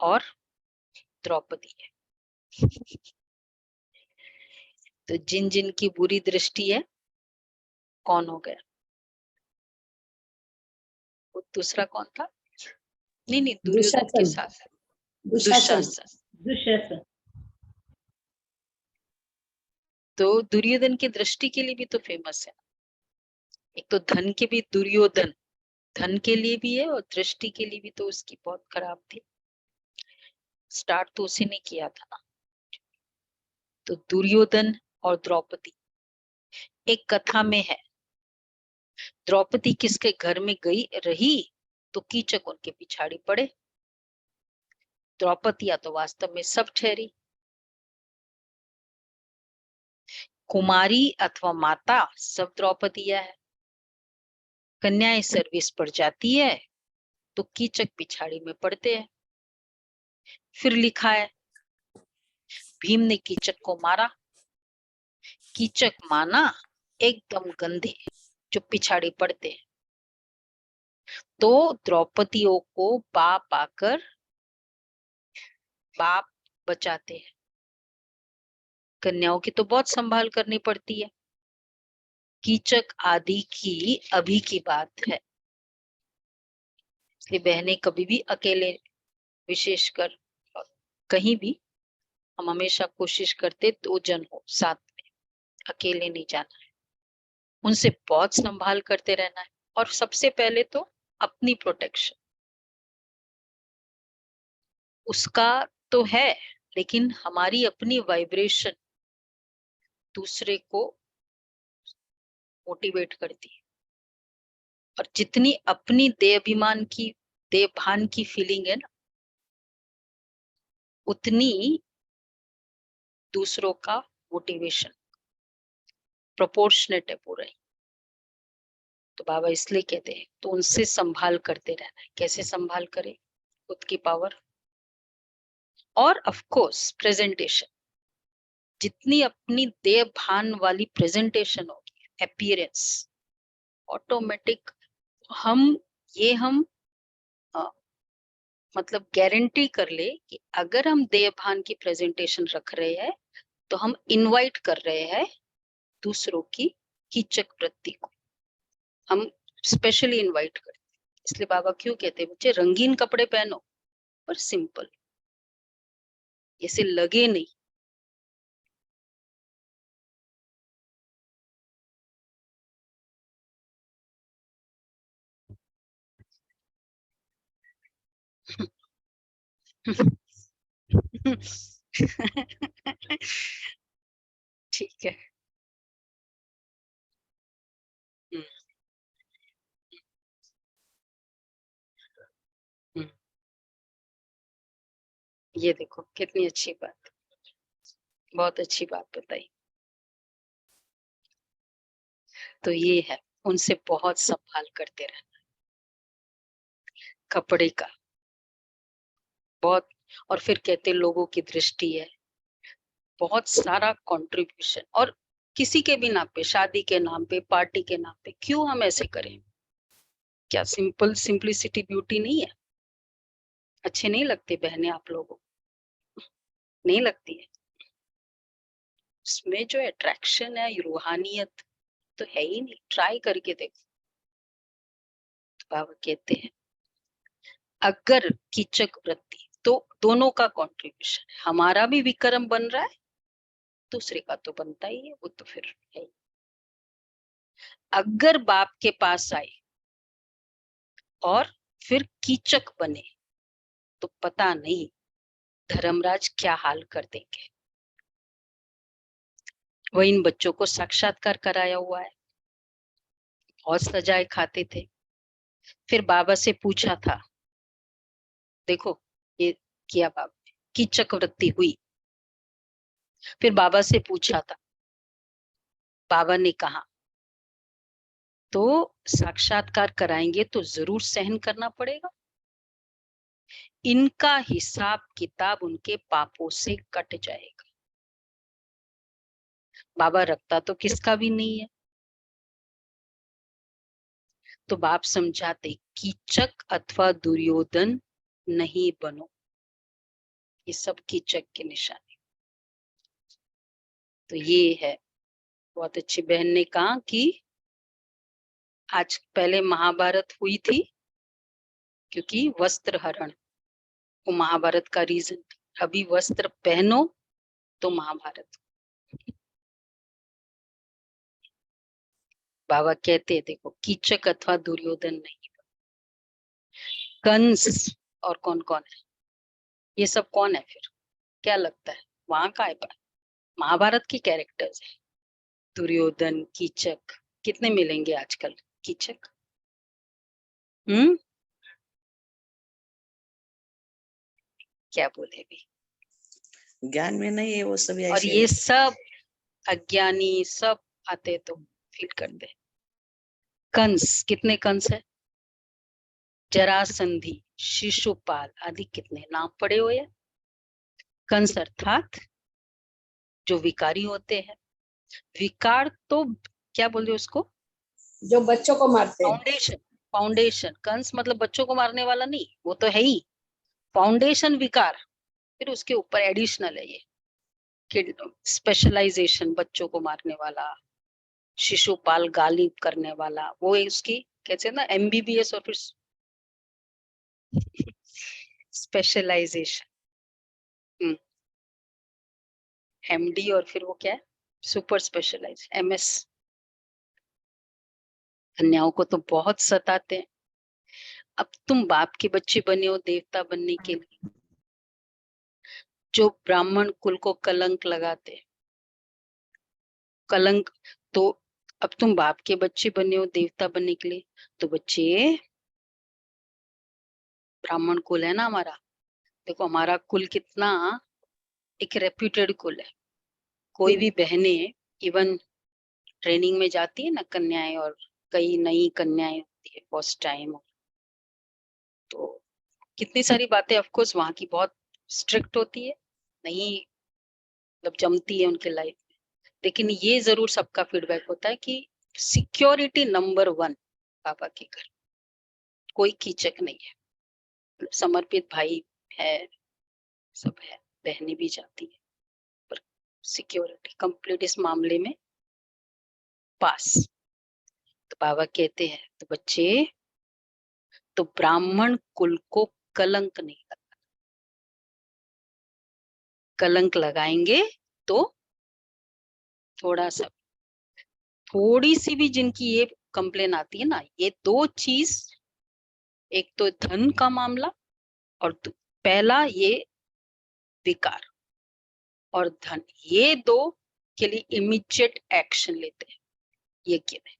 और द्रौपदी है। तो जिन जिन की बुरी दृष्टि है, कौन हो गया? वो दूसरा कौन था? नहीं, दुर्योधन के दुशासन, साथ दुशासन, दुशासन। दुशासन। तो दुर्योधन की दृष्टि के लिए भी तो फेमस है। एक तो धन के भी दुर्योधन, धन के लिए भी है और दृष्टि के लिए भी तो उसकी बहुत खराब थी। स्टार्ट तो उसी ने किया था ना। तो दुर्योधन और द्रौपदी, एक कथा में है, द्रौपदी किसके घर में गई रही तो कीचक उनके पिछाड़ी पड़े। द्रौपदी या तो वास्तव में सब ठहरी। कुमारी अथवा माता सब द्रौपदिया है। कन्याएं सर्विस पर जाती है तो कीचक पिछाड़ी में पड़ते हैं। फिर लिखा है भीम ने कीचक को मारा। कीचक माना एकदम गंदे जो पिछाड़ी पड़ते हैं। तो द्रौपदियों को बाप आकर बाप बचाते हैं। कन्याओं की तो बहुत संभाल करनी पड़ती है। कीचक आदि की अभी की बात है, इसलिए बहनें कभी भी अकेले, विशेषकर कहीं भी, हम हमेशा कोशिश करते 2 जन हो साथ में, अकेले नहीं जाना है। उनसे बहुत संभाल करते रहना है। और सबसे पहले तो अपनी प्रोटेक्शन, उसका तो है, लेकिन हमारी अपनी वाइब्रेशन दूसरे को मोटिवेट करती है। और जितनी अपनी देहाभिमान की, देहभान की फीलिंग है ना, उतनी दूसरों का मोटिवेशन प्रोपोर्शनेट है पूरा ही। तो बाबा इसलिए कहते हैं तो उनसे संभाल करते रहना है। कैसे संभाल करें? खुद की पावर और ऑफ कोर्स प्रेजेंटेशन। जितनी अपनी देह भान वाली प्रेजेंटेशन होगी, अपीयरेंस, ऑटोमेटिक हम मतलब गारंटी कर ले कि अगर हम देह भान की प्रेजेंटेशन रख रहे हैं तो हम इनवाइट कर रहे हैं दूसरों की कीचक वृत्ति को, हम स्पेशली इनवाइट करते हैं। इसलिए बाबा क्यों कहते हैं बच्चे रंगीन कपड़े पहनो पर सिंपल, ऐसे लगे नहीं। ठीक है। हम्म, हम्म, ये देखो कितनी अच्छी बात, बहुत अच्छी बात बताई। तो ये है, उनसे बहुत संभाल करते रहना कपड़े का, बहुत। और फिर कहते लोगों की दृष्टि है, बहुत सारा कंट्रीब्यूशन। और किसी के भी नाम पे, शादी के नाम पे, पार्टी के नाम पे, क्यों हम ऐसे करें? क्या सिंपल सिंपलिसिटी ब्यूटी नहीं है? अच्छे नहीं लगते बहनें आप लोगों को? नहीं लगती है? उसमें जो अट्रैक्शन है, रूहानियत तो है ही नहीं। ट्राई करके देखो। तो बाबा कहते हैं अगर कीचक वृत्ति, तो दोनों का कंट्रीब्यूशन है, हमारा भी विक्रम बन रहा है, दूसरे का तो बनता ही है, वो तो फिर है। अगर बाप के पास आए और फिर कीचक बने तो पता नहीं धर्मराज क्या हाल कर देंगे। वो इन बच्चों को साक्षात्कार कराया हुआ है, बहुत सजाए खाते थे। फिर बाबा से पूछा था, देखो ये किया बाबा ने, कीचक वृत्ति हुई। फिर बाबा से पूछा था, बाबा ने कहा तो साक्षात्कार कराएंगे तो जरूर सहन करना पड़ेगा, इनका हिसाब किताब उनके पापों से कट जाएगा। बाबा रखता तो किसका भी नहीं है। तो बाप समझाते कीचक अथवा दुर्योधन नहीं बनो, ये सब कीचक के निशानी। तो ये है, बहुत अच्छी बहन ने कहा कि आज पहले महाभारत हुई थी क्योंकि वस्त्र हरण, वो महाभारत का रीजन। अभी वस्त्र पहनो तो महाभारत। बाबा कहते हैं देखो कीचक अथवा दुर्योधन नहीं। कंस और कौन कौन है, ये सब कौन है फिर? क्या लगता है वहां का है? महाभारत की कैरेक्टर्स है। दुर्योधन, कीचक कितने मिलेंगे आजकल कीचक? क्या बोले भी? ज्ञान में नहीं है वो सब और ऐसे ये सब अज्ञानी सब आते तो फील करते। कंस, कितने कंस है? जरासंधि, शिशुपाल आदि कितने नाम पड़े हुए हैं। कंस अर्थात जो विकारी होते हैं। विकार तो क्या बोलते उसको? जो बच्चों को मारते हैं। फाउंडेशन। फाउंडेशन, कंस मतलब बच्चों को मारने वाला नहीं, वो तो है ही। फाउंडेशन विकार, फिर उसके ऊपर एडिशनल है ये कि स्पेशलाइजेशन, बच्चों को मारने वाला, शिशुपाल गालिब करने वाला, वो है उसकी कहते हैं ना MBBS और फिर स्पेशलाइजेशन, MD और फिर वो क्या है, सुपर स्पेशलाइज MS। कन्याओं को तो बहुत सताते हैं। अब तुम बाप के बच्चे बने हो देवता बनने के लिए, जो ब्राह्मण कुल को कलंक लगाते हैं। कलंक तो अब तुम बाप के बच्चे बने हो देवता बनने के लिए, तो बच्चे ब्राह्मण कुल है ना हमारा। देखो हमारा कुल कितना एक रेप्यूटेड कुल है। कोई भी बहने इवन ट्रेनिंग में जाती है ना कन्याएं, और कई नई कन्याएं होती है फर्स्ट टाइम, तो कितनी सारी बातें ऑफ कोर्स वहां की बहुत स्ट्रिक्ट होती है, नहीं मतलब जमती है उनके लाइफ में। लेकिन ये जरूर सबका फीडबैक होता है कि सिक्योरिटी नंबर 1 पापा के घर, कोई कीचक नहीं है, समर्पित भाई है, सब है, बहनें भी जाती है, पर सिक्योरिटी कंप्लीट इस मामले में पास। तो बाबा कहते हैं तो बच्चे, तो ब्राह्मण कुल को कलंक नहीं लगा, कलंक लगाएंगे तो थोड़ा सा, थोड़ी सी भी जिनकी ये कंप्लेन आती है ना, ये 2 चीज, एक तो धन का मामला और पहला ये विकार और धन, ये 2 के लिए इमीडिएट एक्शन लेते हैं। ये क्या है,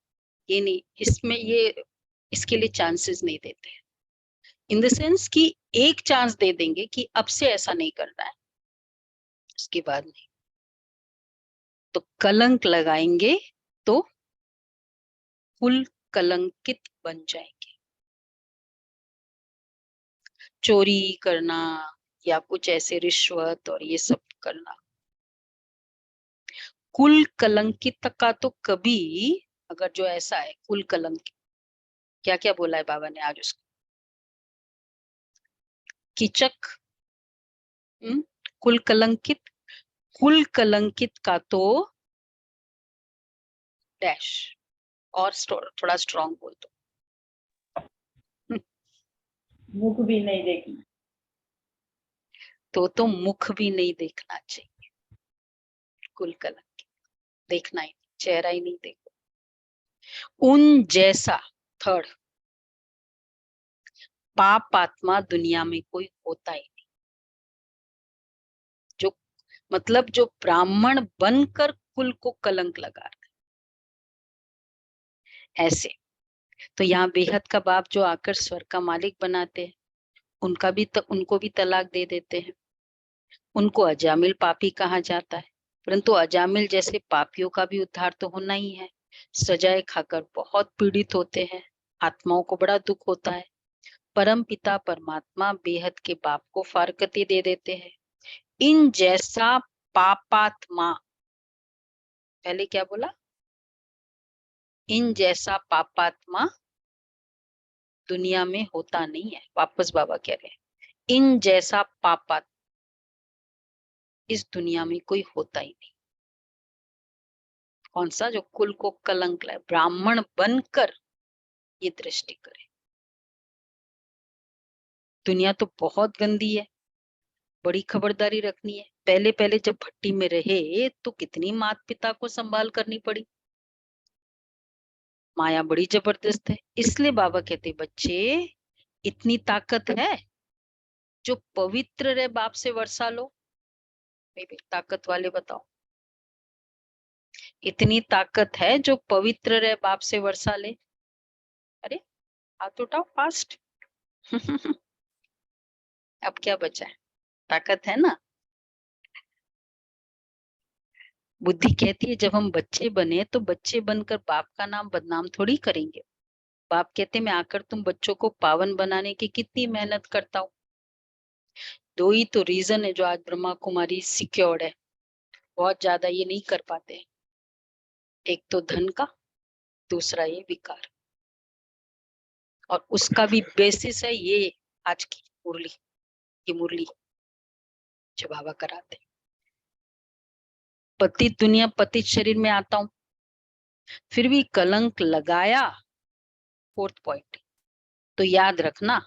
ये नहीं, इसमें ये इसके लिए चांसेस नहीं देते हैं, इन द सेंस कि एक चांस दे देंगे कि अब से ऐसा नहीं करना है, उसके बाद नहीं। तो कलंक लगाएंगे तो कुल कलंकित बन जाएंगे। चोरी करना या कुछ ऐसे रिश्वत और ये सब करना, कुल कलंकित का तो कभी, अगर जो ऐसा है कुल कलंकित, क्या क्या बोला है बाबा ने आज उसको, कीचक, कुल कलंकित, कुल कलंकित का तो डैश और थोड़ा स्ट्रॉन्ग बोल दो, मुख भी नहीं देखी। तो मुख भी नहीं देखना चाहिए, कुल कलंकित देखना ही, चेहरा ही नहीं देखो। उन जैसा थर्ड पाप आत्मा दुनिया में कोई होता ही नहीं, जो मतलब जो ब्राह्मण बनकर कुल को कलंक लगा रहे ऐसे। तो यहाँ बेहद का बाप जो आकर स्वर्ग का मालिक बनाते हैं, उनका भी उनको भी तलाक दे देते हैं, उनको अजामिल पापी कहा जाता है। परंतु अजामिल जैसे पापियों का भी उद्धार तो होना ही है, सजाए खाकर बहुत पीड़ित होते हैं, आत्माओं को बड़ा दुख होता है। परम पिता परमात्मा बेहद के बाप को फारकती दे देते हैं। इन जैसा पापात्मा, पहले क्या बोला, इन जैसा पापात्मा दुनिया में होता नहीं है। वापस बाबा कह रहे हैं, इन जैसा पापात्मा इस दुनिया में कोई होता ही नहीं। कौन सा? जो कुल को कलंक लाए, ब्राह्मण बनकर ये दृष्टि करे। दुनिया तो बहुत गंदी है, बड़ी खबरदारी रखनी है। पहले पहले जब भट्टी में रहे तो कितनी माता पिता को संभाल करनी पड़ी, माया बड़ी जबरदस्त है। इसलिए बाबा कहते बच्चे इतनी ताकत है, जो पवित्र रहे बाप से वर्षा लो। बेबी ताकत वाले बताओ, इतनी ताकत है जो पवित्र रहे बाप से वर्षा ले। अरे हाथ उठाओ फास्ट। अब क्या बचा है? ताकत है ना। बुद्धि कहती है जब हम बच्चे बने तो बच्चे बनकर बाप का नाम बदनाम थोड़ी करेंगे। बाप कहते मैं आकर तुम बच्चों को पावन बनाने की कितनी मेहनत करता हूँ। दो ही तो रीजन है जो आज ब्रह्मा कुमारी सिक्योर्ड है, बहुत ज्यादा ये नहीं कर पाते। एक तो धन का, दूसरा ये विकार, और उसका भी बेसिस है ये आज की मुरली, ये मुरली जो बाबा कराते। पतित दुनिया पतित शरीर में आता हूं, फिर भी कलंक लगाया, फोर्थ पॉइंट, तो याद रखना।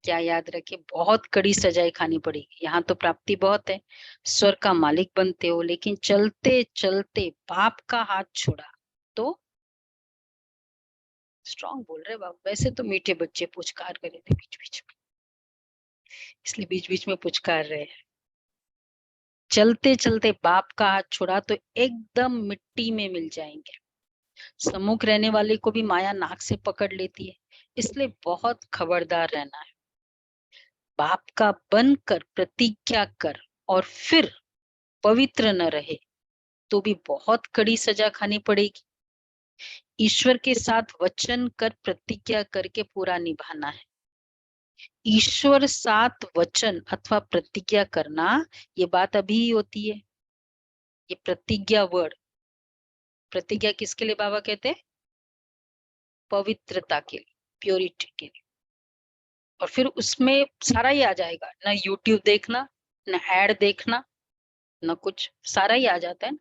क्या याद रखे? बहुत कड़ी सजाएं खानी पड़ेगी। यहाँ तो प्राप्ति बहुत है, स्वर्ग का मालिक बनते हो, लेकिन चलते चलते पाप का हाथ छोड़ा तो स्ट्रांग बोल रहे बाबा। वैसे तो मीठे बच्चे पुचकार करे थे बीच बीच में, इसलिए बीच बीच में पुचकार रहे हैं। चलते चलते पाप का हाथ छोड़ा तो एकदम मिट्टी में मिल जाएंगे। सम्मुख रहने वाले को भी माया नाक से पकड़ लेती है, इसलिए बहुत खबरदार रहना है। बाप का बनकर प्रतिज्ञा कर और फिर पवित्र न रहे तो भी बहुत कड़ी सजा खानी पड़ेगी। ईश्वर के साथ वचन कर प्रतिज्ञा करके पूरा निभाना है। ईश्वर साथ वचन अथवा प्रतिज्ञा करना, ये बात अभी ही होती है। ये प्रतिज्ञा वर्ड, प्रतिज्ञा किसके लिए बाबा कहते हैं? पवित्रता के लिए, प्योरिटी के लिए। और फिर उसमें सारा ही आ जाएगा, ना यूट्यूब देखना, ना एड देखना, ना कुछ, सारा ही आ जाता है ना।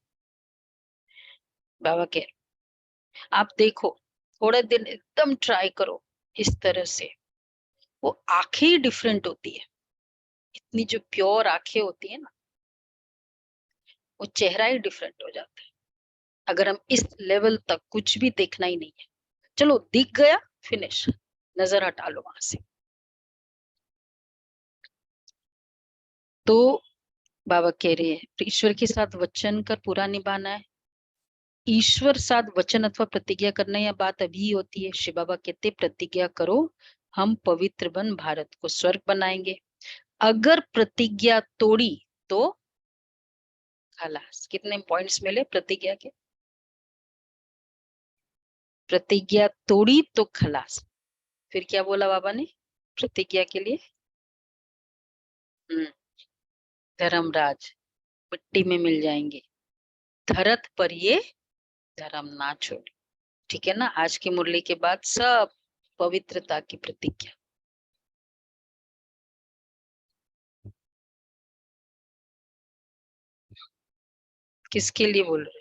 बाबा कह आप देखो, थोड़े दिन एकदम ट्राई करो इस तरह से, वो आंखें ही डिफरेंट होती है। इतनी जो प्योर आंखें होती है ना, वो चेहरा ही डिफरेंट हो जाता है। अगर हम इस लेवल तक कुछ भी देखना ही नहीं है, चलो दिख गया, फिनिश, नजर हटा लो वहां से। तो बाबा कह रहे हैं ईश्वर के साथ वचन कर पूरा निभाना है। ईश्वर साथ वचन अथवा प्रतिज्ञा करना, यह बात अभी होती है। शिव बाबा कहते प्रतिज्ञा करो, हम पवित्र बन भारत को स्वर्ग बनाएंगे। अगर प्रतिज्ञा तोड़ी तो खलास। कितने पॉइंट्स मिले प्रतिज्ञा के? प्रतिज्ञा तोड़ी तो खलास। फिर क्या बोला बाबा ने प्रतिज्ञा के लिए? धर्मराज मिट्टी में मिल जाएंगे, धरत पर ये धर्म ना छोड़े। ठीक है ना? आज की मुरली के बाद सब पवित्रता की प्रतिज्ञा। किसके लिए बोल रहे?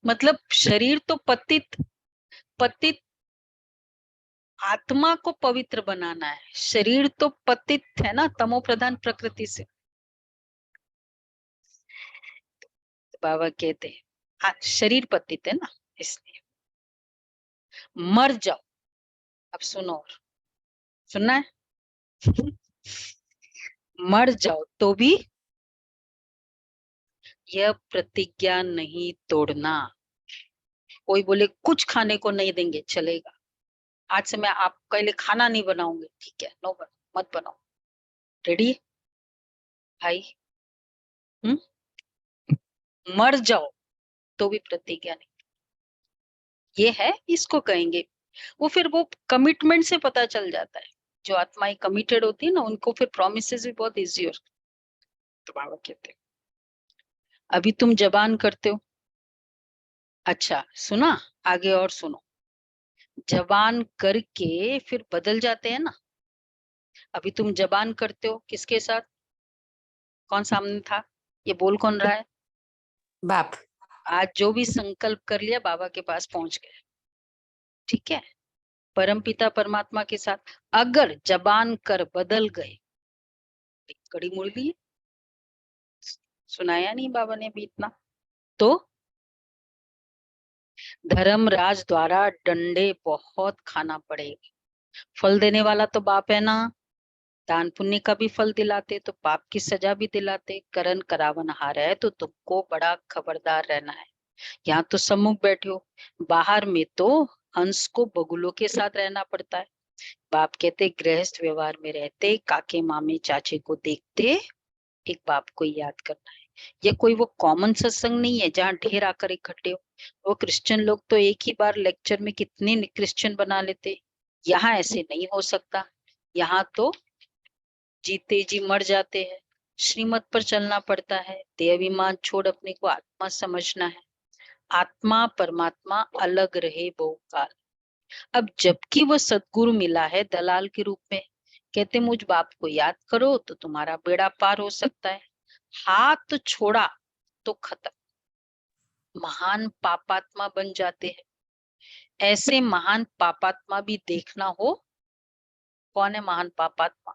मतलब शरीर तो पतित, पतित आत्मा को पवित्र बनाना है। शरीर तो पतित है ना, तमो प्रधान प्रकृति से। बाबा कहते हैं शरीर पतित है ना, इसलिए मर जाओ। अब सुनो, और सुनना है मर जाओ तो भी यह प्रतिज्ञा नहीं तोड़ना। कोई बोले कुछ खाने को नहीं देंगे, चलेगा। आज से मैं आपके लिए खाना नहीं बनाऊंगी, ठीक है, नो मत बनाओ। रेडी भाई? मर जाओ तो भी प्रतिज्ञा नहीं, ये है, इसको कहेंगे। वो फिर वो कमिटमेंट से पता चल जाता है। जो आत्माएं कमिटेड होती है ना, उनको फिर प्रोमिसेस भी बहुत इजी होती है। तो बाबा कहते हैं अभी तुम जबान करते हो। अच्छा सुना, आगे और सुनो। जबान करके फिर बदल जाते हैं ना। अभी तुम जबान करते हो किसके साथ? कौन सामने था? ये बोल कौन रहा है? बाप। आज जो भी संकल्प कर लिया बाबा के पास पहुंच गए। ठीक है? परमपिता परमात्मा के साथ अगर जबान कर बदल गए, कड़ी मुरली है, सुनाया नहीं बाबा ने अभी इतना। तो धर्मराज द्वारा डंडे बहुत खाना पड़ेगा। फल देने वाला तो बाप है ना, दान पुण्य का भी फल दिलाते तो पाप की सजा भी दिलाते। करण करावन हार है तो तुमको बड़ा खबरदार रहना है। यहाँ तो सम्मुख बैठे हो, बाहर में तो हंस को बगुलों के साथ रहना पड़ता है। बाप कहते गृहस्थ व्यवहार में रहते काके मामे चाचे को देखते एक बाप को याद करना है। ये कोई वो कॉमन सत्संग नहीं है जहाँ ढेर आकर इकट्ठे हो। वो क्रिश्चियन लोग तो एक ही बार लेक्चर में कितने क्रिश्चियन बना लेते, यहाँ ऐसे नहीं हो सकता। यहाँ तो जीते जी मर जाते हैं। श्रीमत पर चलना पड़ता है। देहाभिमान छोड़ अपने को आत्मा समझना है। आत्मा परमात्मा अलग रहे बहुकाल। अब जबकि वो सदगुरु मिला है दलाल के रूप में, कहते मुझ बाप को याद करो तो तुम्हारा बेड़ा पार हो सकता है। हाथ छोड़ा तो खत्म, महान पापात्मा बन जाते हैं। ऐसे महान पापात्मा भी देखना हो। कौन है महान पापात्मा?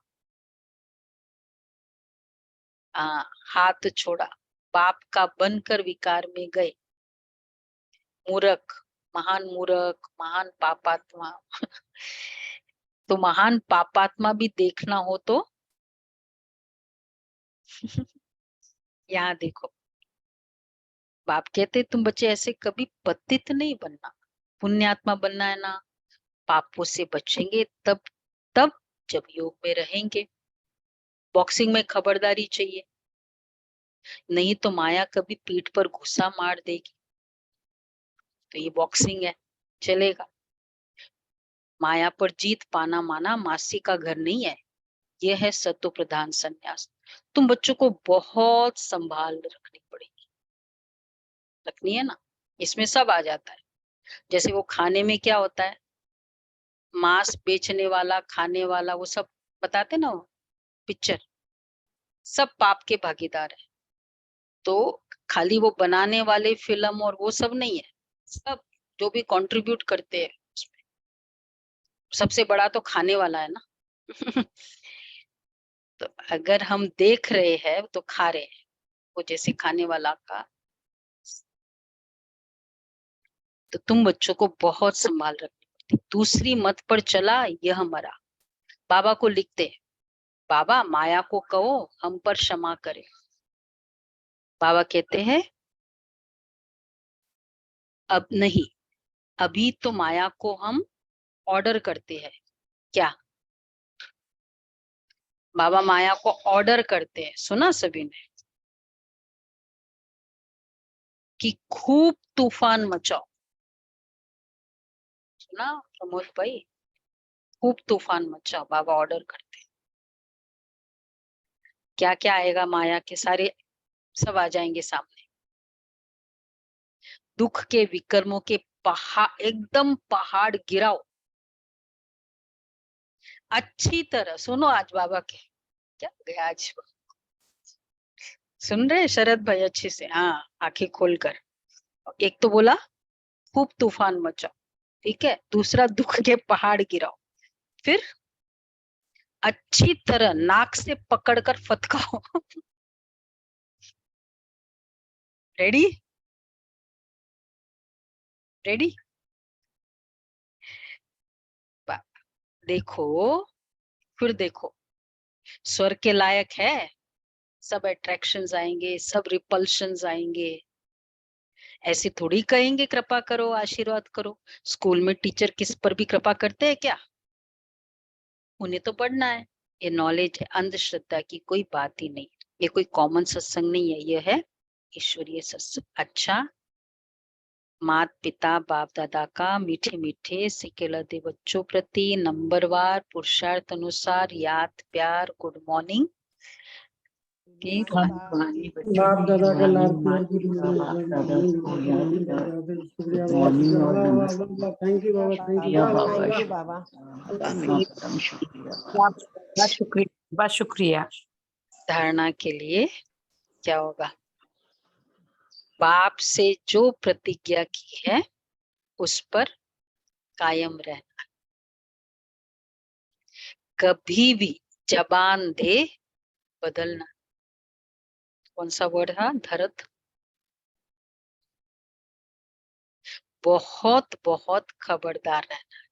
हाथ छोड़ा, बाप का बनकर विकार में गए। मूर्ख, महान पापात्मा तो महान पापात्मा भी देखना हो तो यहाँ देखो, बाप कहते तुम बच्चे ऐसे कभी पतित नहीं बनना, पुण्यात्मा बनना है ना। पापों से बचेंगे तब तब जब योग में रहेंगे। बॉक्सिंग में खबरदारी चाहिए, नहीं तो माया कभी पीठ पर घुसा मार देगी। तो ये बॉक्सिंग है, चलेगा। माया पर जीत पाना माना मासी का घर नहीं है। यह है सत्व प्रधान संन्यास। तुम बच्चों को बहुत संभाल रखनी पड़ेगी, रखनी है ना। इसमें सब आ जाता है। जैसे वो खाने में क्या होता है, मांस बेचने वाला, खाने वाला, वो सब बताते ना, वो पिक्चर, सब पाप के भागीदार है। तो खाली वो बनाने वाले फिल्म और वो सब नहीं है, सब जो भी कंट्रीब्यूट करते हैं उसमें सबसे बड़ा तो खाने वाला है ना। तो अगर हम देख रहे हैं तो खा रहे हैं, वो जैसे खाने वाला का। तो तुम बच्चों को बहुत संभाल रखनी पड़ती। दूसरी मत पर चला यह मरा। बाबा को लिखते हैं, बाबा माया को कहो हम पर क्षमा करे। बाबा कहते हैं अब नहीं, अभी तो माया को हम ऑर्डर करते हैं। क्या? बाबा माया को ऑर्डर करते हैं, सुना सभी ने, कि खूब तूफान मचाओ। सुना प्रमोद भाई? खूब तूफान मचाओ, बाबा ऑर्डर करते हैं। क्या क्या आएगा माया के, सारे सब आ जाएंगे सामने। दुख के विकर्मों के पहाड़, एकदम पहाड़ गिराओ अच्छी तरह। सुनो आज बाबा के क्या गया आज, सुन रहे शरद भाई अच्छे से? हाँ, आंखें खोलकर। एक तो बोला खूब तूफान मचाओ, ठीक है। दूसरा दुख के पहाड़ गिराओ। फिर अच्छी तरह नाक से पकड़कर फटकाओ। रेडी? रेडी? देखो, फिर देखो, स्वर्ग के लायक है। सब अट्रैक्शंस आएंगे, सब रिपल्शंस आएंगे। ऐसे थोड़ी कहेंगे कृपा करो आशीर्वाद करो। स्कूल में टीचर किस पर भी कृपा करते हैं क्या? उन्हें तो पढ़ना है। ये नॉलेज है, अंधश्रद्धा की कोई बात ही नहीं। ये कोई कॉमन सत्संग नहीं है, ये है ईश्वरीय सत्संग। अच्छा, माता पिता बाप दादा का मीठे मीठे सिकेला दे बच्चों प्रति नंबरवार पुरुषार्थ अनुसार याद प्यार गुड मॉर्निंग। बाप दादा का लाड प्यार की शुक्रिया बाबा, थैंक यू बाबा, थैंक यू बाबा, शुक्रिया शुक्रिया। धारणा के लिए क्या होगा? बाप से जो प्रतिज्ञा की है उस पर कायम रहना। कभी भी जबान दे बदलना। कौन सा वर्ड है? धरत। बहुत बहुत खबरदार रहना।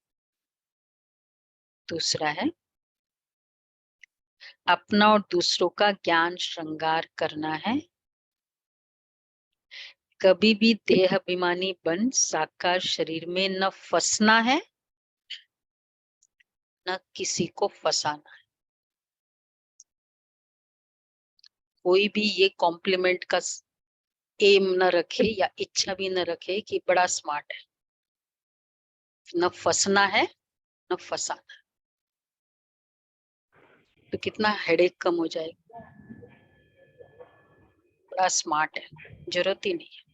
दूसरा है अपना और दूसरों का ज्ञान श्रृंगार करना है। कभी भी देह अभिमानी बन साकार शरीर में न फंसना है, न किसी को फंसाना है। कोई भी ये कॉम्प्लीमेंट का एम न रखे या इच्छा भी न रखे कि बड़ा स्मार्ट है। न फंसना है न फंसाना है, तो कितना हेडेक कम हो जाएगा। बड़ा स्मार्ट है, जरूरत ही नहीं है।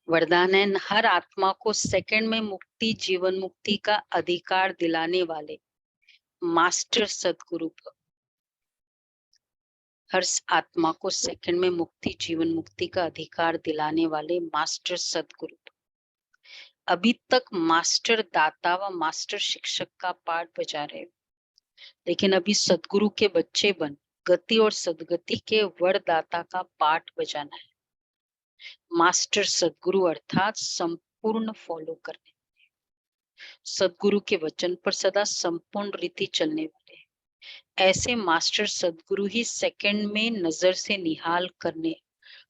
वरदान है, हर आत्मा को सेकंड में मुक्ति, जीवन मुक्ति का अधिकार दिलाने वाले मास्टर सदगुरु भव। हर आत्मा को सेकंड में मुक्ति, जीवन मुक्ति का अधिकार दिलाने वाले मास्टर सदगुरु भव। अभी तक मास्टर दाता व मास्टर शिक्षक का पाठ बजा रहे हो, लेकिन अभी सदगुरु के बच्चे बन गति और सदगति के वरदाता का पाठ बजाना है। मास्टर सदगुरु अर्थात संपूर्ण फॉलो करने, सदगुरु के वचन पर सदा संपूर्ण रीति चलने वाले ऐसे मास्टर सदगुरु ही सेकंड में नजर से निहाल करने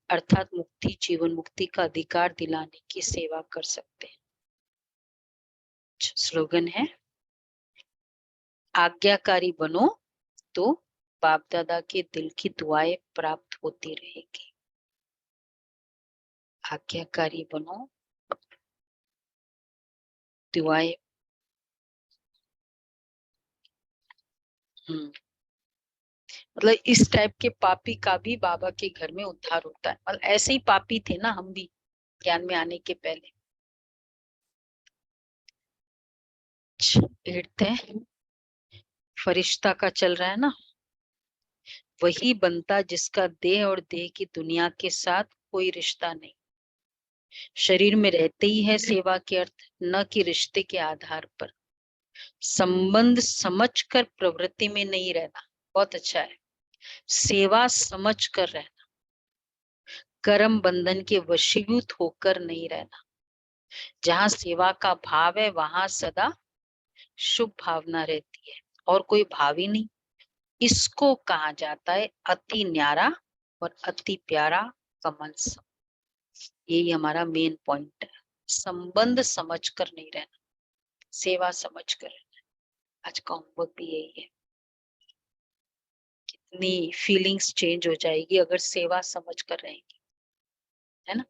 अर्थात मुक्ति, जीवन मुक्ति का अधिकार दिलाने की सेवा कर सकते हैं। स्लोगन है, आज्ञाकारी बनो तो बाप दादा के दिल की दुआएं प्राप्त होती रहेगी। आज्ञाकारी बनो, दुआएं। मतलब इस टाइप के पापी का भी बाबा के घर में उद्धार होता है। मतलब ऐसे ही पापी थे ना हम भी ज्ञान में आने के पहले। फरिश्ता का चल रहा है ना, वही बनता जिसका देह और देह की दुनिया के साथ कोई रिश्ता नहीं। शरीर में रहते ही है सेवा के अर्थ, न कि रिश्ते के आधार पर। संबंध समझकर प्रवृत्ति में नहीं रहना, बहुत अच्छा है। सेवा समझ कर रहना, कर्म बंधन के वशीभूत होकर नहीं रहना। जहाँ सेवा का भाव है वहां सदा शुभ भावना रहती है और कोई भाव ही नहीं। इसको कहा जाता है अति न्यारा और अति प्यारा कमल सम। यही हमारा मेन पॉइंट है। संबंध समझकर नहीं रहना, सेवा समझ कर रहना। आज का होमवर्क भी यही है। कितनी फीलिंग्स चेंज हो जाएगी अगर सेवा समझ कर रहेंगे, है ना।